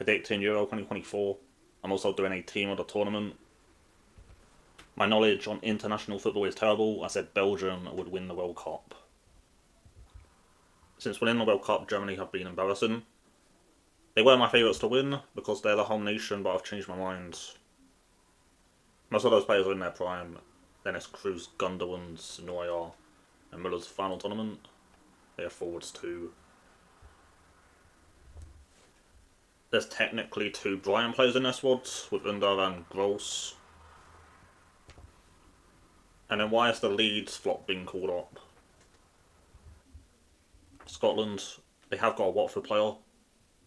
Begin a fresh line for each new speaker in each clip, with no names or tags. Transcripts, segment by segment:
predicting Euro 2024. I'm also doing a team of the tournament. My knowledge on international football is terrible. I said Belgium would win the World Cup. Since winning the World Cup, Germany have been embarrassing. They were my favourites to win because they're the home nation, but I've changed my mind. Most of those players are in their prime. Dennis Cruz, Gundogan's, Neuer, and Muller's final tournament. They are forwards too. There's technically two Brian players in their squads, with Under and Gross. And then why is the Leeds flop being called up? Scotland, they have got a Watford player.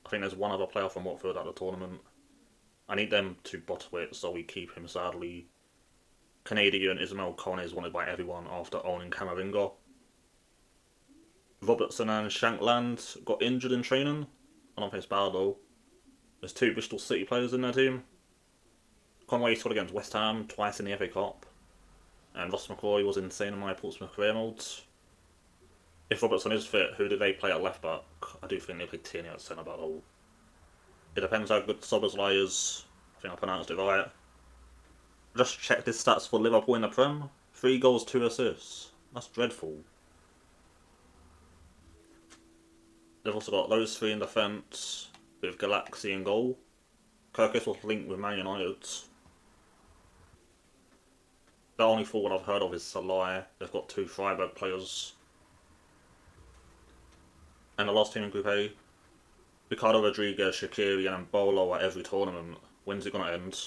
I think there's one other player from Watford at the tournament. I need them to bottle it so we keep him, sadly. Canadian Ismail Kone is wanted by everyone after owning Camavinga. Robertson and Shankland got injured in training. I don't think it's bad though. There's two Bristol City players in their team. Conway scored against West Ham twice in the FA Cup. And Ross McCrory was insane in my Portsmouth career modes. If Robertson is fit, who do they play at left back? I do think they play Tierney at centre back though. It depends how good Szoboszlai is. I think I pronounced it right. Just checked his stats for Liverpool in the Prem. 3 goals, 2 assists. That's dreadful. They've also got those 3 in defence, with Galaxy in goal. Kirkus was linked with Man United. The only forward I've heard of is Salai. They've got 2 Freiburg players. And the last team in Group A, Ricardo Rodriguez, Shaqiri and Mbolo at every tournament. When's it going to end?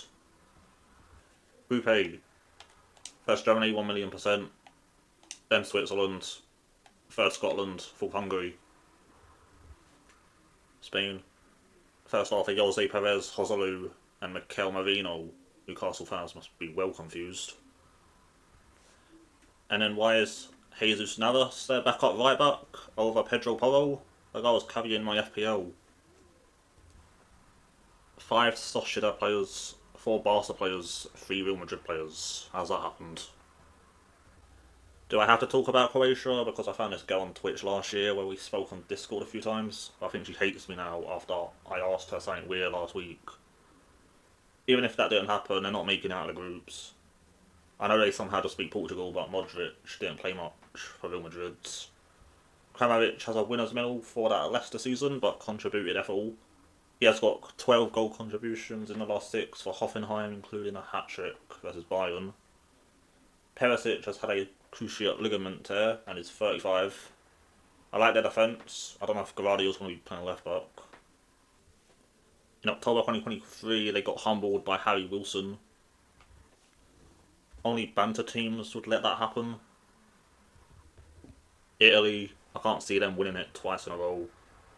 Group A. First Germany, 1,000,000%. Then Switzerland. Third Scotland, fourth Hungary. Spain. First half of Jose Perez, Joselu and Mikel Merino. Newcastle fans must be well confused. And then why is Jesus Navas their backup right back over Pedro Porro? The guy was carrying my FPL. 5 Sociedad players, 4 Barca players, 3 Real Madrid players. How's that happened? Do I have to talk about Croatia? Because I found this girl on Twitch last year where we spoke on Discord a few times. I think she hates me now after I asked her something weird last week. Even if that didn't happen, they're not making it out of the groups. I know they somehow just beat Portugal, but Modric didn't play much for Real Madrid. Kramaric has a winner's medal for that Leicester season, but contributed F all. He has got 12 goal contributions in the last 6 for Hoffenheim, including a hat-trick versus Bayern. Perisic has had a cruciate ligament tear and is 35. I like their defence. I don't know if Gvardiol's going to be playing left back. In October 2023, they got humbled by Harry Wilson. Only banter teams would let that happen. Italy, I can't see them winning it twice in a row.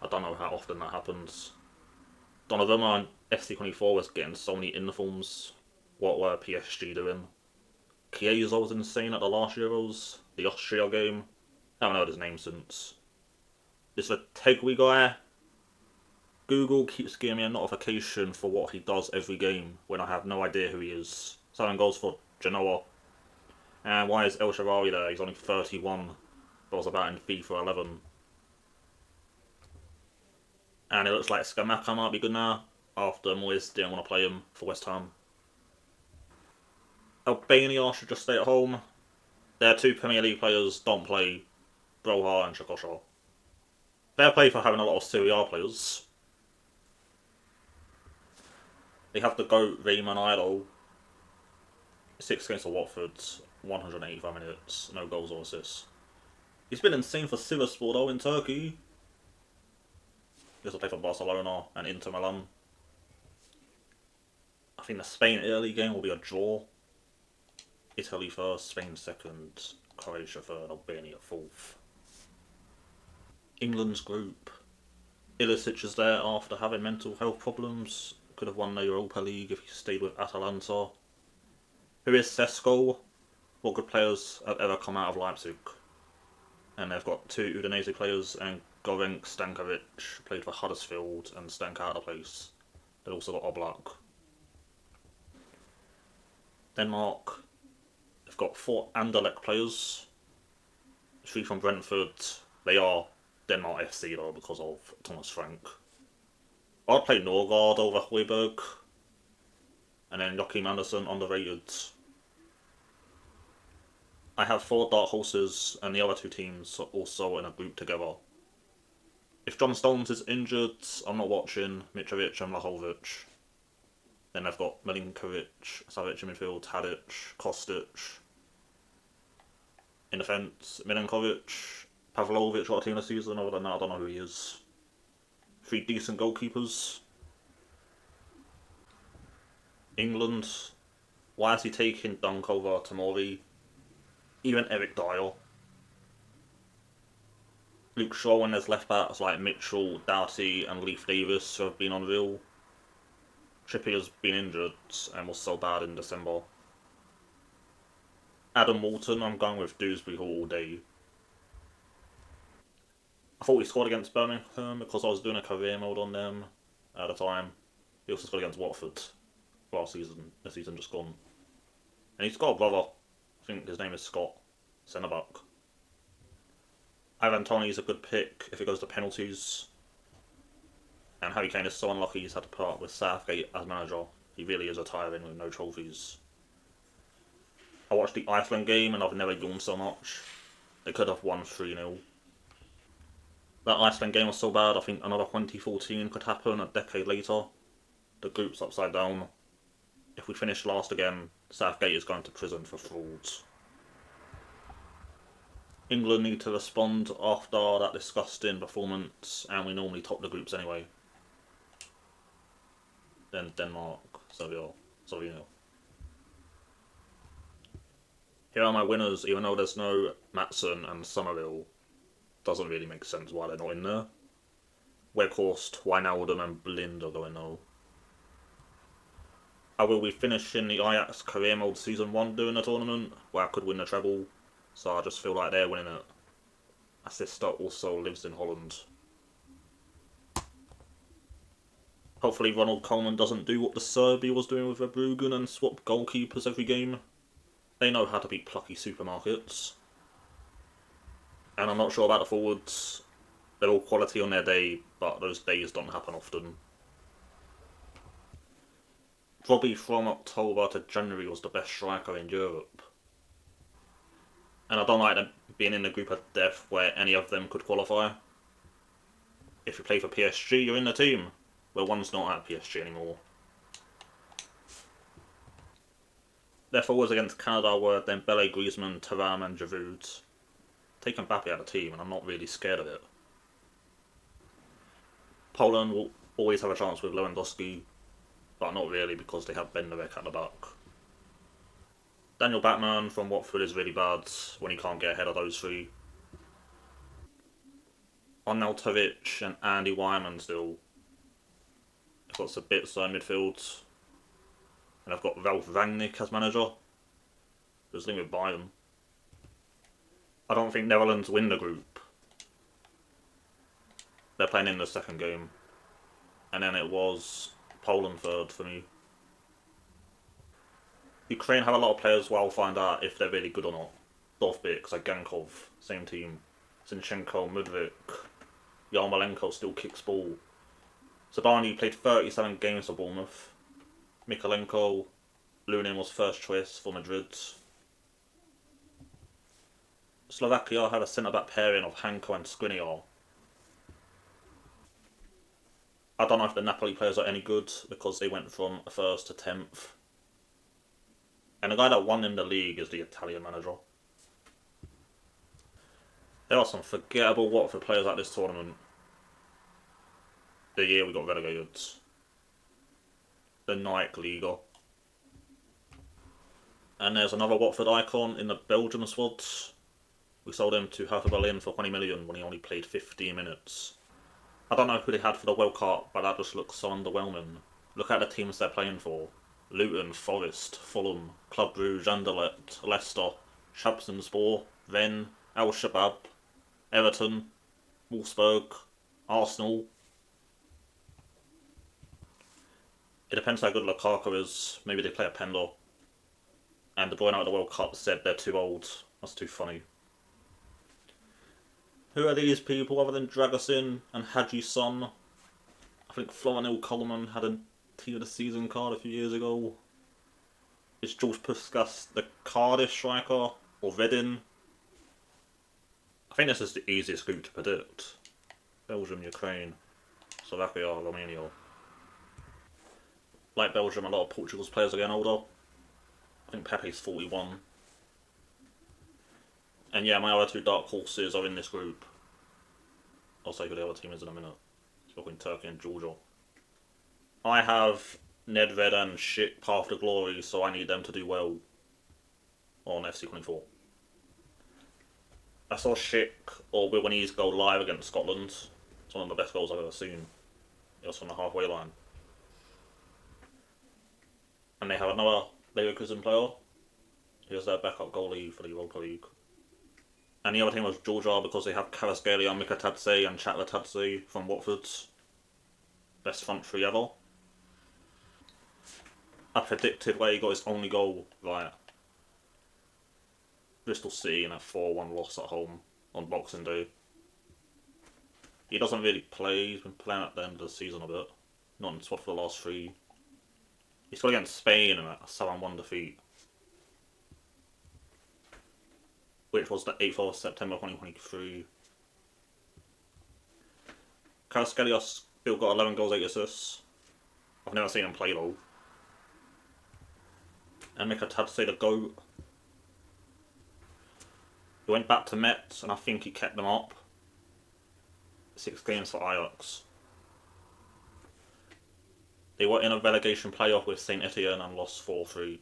I don't know how often that happens. Donnarumma and FC24 was getting so many informs. What were PSG doing? Chiesa was insane at the last Euros. The Austria game. I haven't heard his name since. This Tegui guy. Google keeps giving me a notification for what he does every game when I have no idea who he is. 7 goals for Genoa. And why is El Shaarawy there? He's only 31. But was about in FIFA 11. And it looks like Scamacca might be good now, after Moyes didn't want to play him for West Ham. Albania should just stay at home. Their 2 Premier League players don't play, Broha and Shakosha. Fair play for having a lot of Serie A players. They have the GOAT Rayman Idol. 6 games for Watford, 185 minutes, no goals or assists. He's been insane for Sivasspor though in Turkey. This will play for Barcelona and Inter Milan. I think the Spain-Italy game will be a draw. Italy first, Spain second, Croatia third, Albania fourth. England's group. Ilicic is there after having mental health problems. Could have won the Europa League if he stayed with Atalanta. Who is Sesko? What good players have ever come out of Leipzig? And they've got 2 Udinese players and Gorenk Stankovic played for Huddersfield and stank out of the place. They've also got Oblak. Denmark. They've got 4 Anderlecht players. 3 from Brentford. They are Denmark FC though because of Thomas Frank. I'd play Norgard over Hoiberg, and then Joachim Andersen underrated. I have 4 dark horses, and the other 2 teams are also in a group together. If John Stones is injured, I'm not watching Mitrovic and Vlahovic. Then I've got Milinkovic, Savic in midfield, Tadic, Kostic. In defence, Milinkovic, Pavlovic got a team this season. Other than that, I don't know who he is. 3 decent goalkeepers. England, why is he taking Dunk over Tomori? Even Eric Dyer. Luke Shaw and there's left backs like Mitchell, Doughty and Leif Davis who have been unreal. Trippier's been injured and was so bad in December. Adam Walton, I'm going with Dewsbury Hall all day. I thought he scored against Birmingham because I was doing a career mode on them at the time. He also scored against Watford last season, this season just gone. And he's got a brother, I think his name is Scott, centre back. Ivan Toney's a good pick if it goes to penalties. And Harry Kane is so unlucky he's had to put up with Southgate as manager. He really is retiring with no trophies. I watched the Iceland game and I've never yawned so much. They could have won 3-0. That Iceland game was so bad, I think another 2014 could happen a decade later. The group's upside down. If we finish last again, Southgate is going to prison for frauds. England need to respond after that disgusting performance, and we normally top the groups anyway. Then Denmark, Slovenia. Here are my winners, even though there's no Matson and Somerville. Doesn't really make sense why they're not in there. Weghorst, Wijnaldum and Blind are going though. I will be finishing the Ajax career mode season 1 during the tournament, where I could win the treble. So I just feel like they're winning it. My sister also lives in Holland. Hopefully Ronald Koeman doesn't do what the Serbia was doing with Verbruggen and swap goalkeepers every game. They know how to beat plucky supermarkets. And I'm not sure about the forwards. They're all quality on their day, but those days don't happen often. Robbie from October to January was the best striker in Europe. And I don't like them being in the group of death where any of them could qualify. If you play for PSG, you're in the team. Well, one's not at PSG anymore. Their forwards against Canada were Dembele, Griezmann, Thuram and Giroud. Take Mbappe out of the team and I'm not really scared of it. Poland will always have a chance with Lewandowski, but not really because they have Benderek at the back. Daniel Batman from Watford is really bad when he can't get ahead of those 3. Arnautovic and Andy Wyman still. I've got Sabitzer in midfield. And I've got Ralf Rangnick as manager. Who's linked with Bayern. I don't think Netherlands win the group. They're playing in the second game. And then it was Poland third for me. Ukraine have a lot of players where I'll find out if they're really good or not. Dovbyk, Zagankov, same team. Zinchenko, Mudryk, Yarmolenko still kicks ball. Zabani played 37 games for Bournemouth. Mikolenko, Lunin was first choice for Madrid. Slovakia had a centre-back pairing of Hanko and Skriniar. I don't know if the Napoli players are any good because they went from 1st to 10th. And the guy that won in the league is the Italian manager. There are some forgettable Watford players at this tournament. The year we got relegated. The Nike Liga. And there's another Watford icon in the Belgium squad. We sold him to Hertha Berlin for 20 million when he only played 15 minutes. I don't know who they had for the World Cup, but that just looks so underwhelming. Look at the teams they're playing for. Luton, Forest, Fulham, Club Brugge, Anderlecht, Leicester, Trabzonspor, Rennes, Al Shabab, Everton, Wolfsburg, Arsenal. It depends how good Lukaku is. Maybe they play a Pender. And De Bruyne out of the World Cup said they're too old. That's too funny. Who are these people other than Dragusin and Haji Son? I think Florinel Coleman had a team of the season card a few years ago. Is George Puskas the Cardiff striker or Reading? I think this is the easiest group to predict. Belgium, Ukraine, Slovakia, Romania. Like Belgium, a lot of Portugal's players are getting older. I think Pepe's 41. And yeah, my other two dark horses are in this group. I'll say who the other team is in a minute. It's between Turkey and Georgia. I have Nedved and Schick Path to Glory, so I need them to do well on FC24. I saw Schick or Wilwani's goal live against Scotland. It's one of the best goals I've ever seen. It was from the halfway line. And they have another Leverkusen player. He was their backup goalie for the Europa League. And the other team was Georgia because they have Kvaratskhelia, Mikatadze and Chatlatadze from Watford. Best front three ever. I predicted where he got his only goal right. Bristol City in a 4-1 loss at home on Boxing Day. He doesn't really play, he's been playing at the end of the season a bit. Not in squad for the last three. He scored against Spain in a 7-1 defeat. Which was the 8th of September 2023. Kvaratskhelia still got 11 goals, 8 assists. I've never seen him play though. And Mikatadze the GOAT. He went back to Metz and I think he kept them up. 6 games for Ajax. They were in a relegation playoff with Saint Etienne and lost 4-3.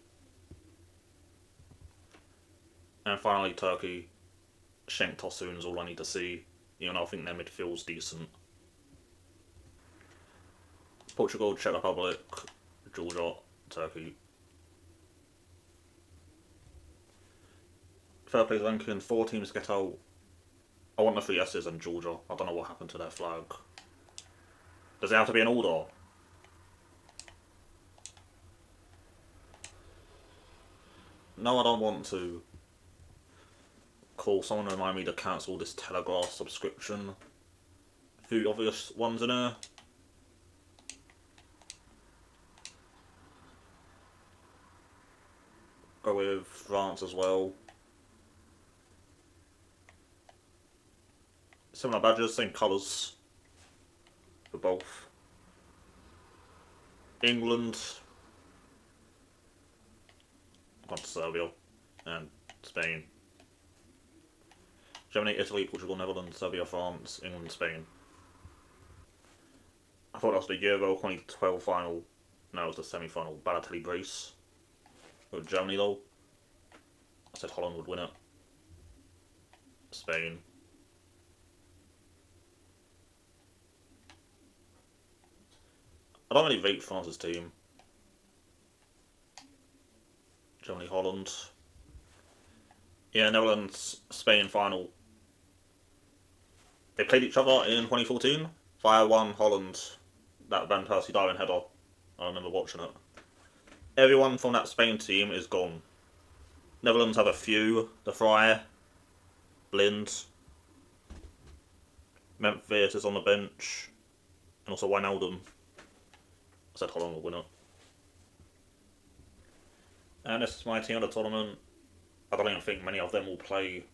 And finally Turkey. Cenk Tosun is all I need to see. Even though I think their midfield's decent. Portugal, Czech Republic, Georgia, Turkey. Third place ranking, 4 teams get out. I want the 3 S's and Georgia. I don't know what happened to their flag. Does it have to be an order? No, I don't want to. Cool, someone remind me to cancel this Telegraph subscription. A few obvious ones in there. Go with France as well. Similar badges, same colours for both. England, gone to Serbia, and Spain. Germany, Italy, Portugal, Netherlands, Serbia, France, England, Spain. I thought that was the Euro 2012 final. No, it was the semi-final. Balotelli brace. With Germany though. I said Holland would win it. Spain. I don't really rate France's team. Germany, Holland. Yeah, Netherlands, Spain final. They played each other in 2014. 5-1 Holland. That Van Persie Darwin header. I remember watching it. Everyone from that Spain team is gone. Netherlands have a few. De Vrij, Blind. Memphis is on the bench. And also Wijnaldum. I said Holland will win it. And this is my team of the tournament. I don't even think many of them will play